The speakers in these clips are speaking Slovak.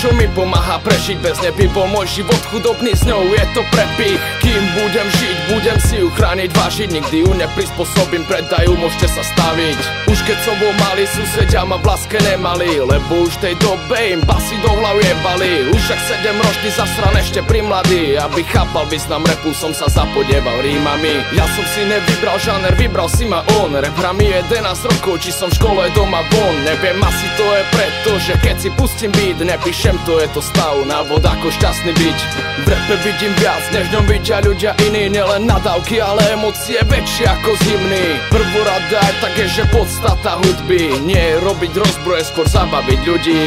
čo mi pomáha prežiť. Bez nej by bol môj život chudobný, s ňou je to prepich. Kým budem žiť, budem si ju chrániť, vážiť. Nikdy ju neprispôsobím, predajú, môžete sa staviť. Už keď som bol malý, susedia ma v láske nemali, lebo už v tej dobe im basy do hlav jebali. Už ak 7-ročný zasran ešte pri mladý, aby chápal význam repu, som sa zapodieval rímami. Ja som si nevybral žáner, vybral si ma on. Rap hrá mi 11 rokov, či som v škole doma von. Neviem, asi to je preto, že keď si pustím beat, nepíšem to, je to stav, návod ako šťastný byť. V rape vidím viac, než ňom vidia ľudia iní. Nielen nadávky, ale emócie väčšie ako zimný. Prvorada je také, že podstata hudby nie je robiť rozbroje, skôr zabaviť ľudí.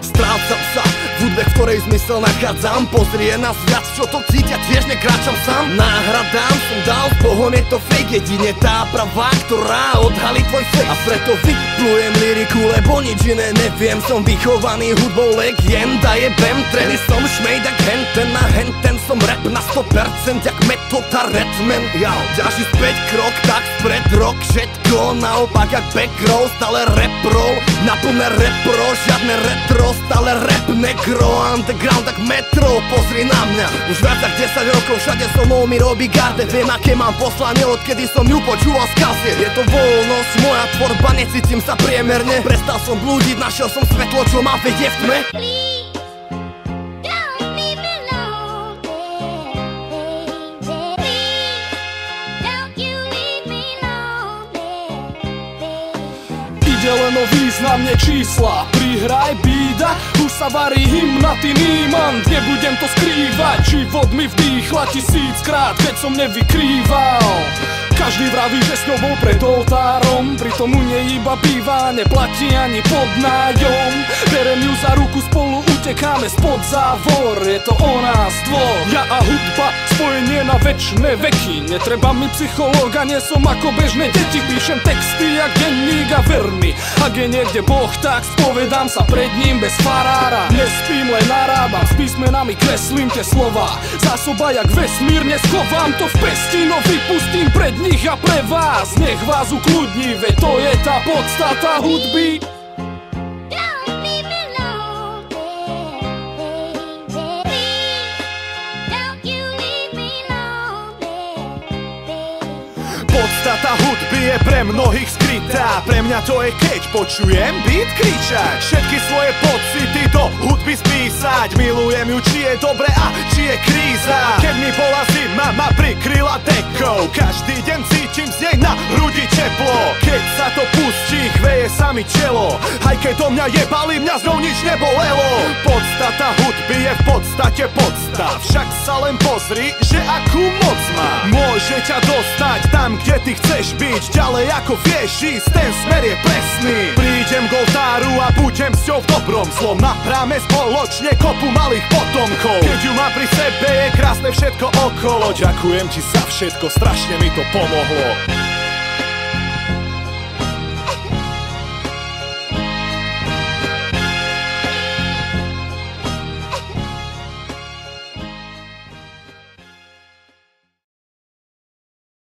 Strácam sa v hudbe, v ktorej zmysel nachádzam. Pozri, je nás viac, čo to cítia, tiež nekráčam sám. Náhradám som dal, pohon je to fake, jedine tá pravá, ktorá odhalí tvoj fake. A preto vyplujem lyriku, lebo nič iné neviem. Som vychovaný hudbou legenda, jebem treny, som šmejdek henten na henten. Som rap na 100%, jak metoda Redman. Ďalší späť krok, tak spred rok, všetko naopak jak backrow. Stále rap roll, na plné repro, žiadne retro, stále rap negro. Underground tak metro, pozri na mňa. Už viac tak 10 rokov, všade so mnou mi robí garde. Viem, aké mám poslanie, odkedy som ju počúval z kasie. Je to voľnosť, moja tvorba, necítim sa priemerne. Prestal som blúdiť, našiel som svetlo, čo ma vedie v tme. Ide len o významne čísla, prihraj bída, už sa varí hymna, ty nímant. Nebudem to skrývať, život mi vdýchla 1000-krát, keď som nevykrýval. Každý vraví, že s ňou bol pred oltárom, pritom u nej iba býva, neplatí ani pod nájom. Berem ju za ruku, spolu utekáme spod závor, je to o nás dvoch. Ja a hudba, spojenie na večné veky. Netreba mi psychológa, nie som ako bežné deti. Píšem texty jak denník a vermi. Ak je niekde Boh, tak spovedám sa pred ním bez farára. Nespím, len narábam, s písmenami kreslím tie slova. Zásoba jak vesmír, neschovám to v pesti, no vypustím pred nich a pre vás. Nech vás ukludní, veď to je tá podstata hudby. Podstata hudby je pre mnohých skrytá. Pre mňa to je, keď počujem beat kričať. Všetky svoje pocity do hudby spísať. Milujem ju, či je dobre a či je kríza. Keď mi bola zima, ma prikryla dekou. Každý deň cítim z nej na hrudi teplo. Keď sa to pustí, chveje sa mi čelo. Aj keď do mňa jebali, mňa z ňou nič nebolelo. Podstata hudby je v podstate podstav. Však sa len pozri, že akú moc má. Môže ťa dostať tam, kde ty chceš byť. Ďalej ako vieš ísť, ten smer je presný. Prídem k oltáru a budem s ňou v dobrom zlom. Nahráme spoločne kopu malých potomkov. Keď ju mám pri sebe, je krásne všetko okolo. Ďakujem ti za všetko, strašne mi to pomohlo.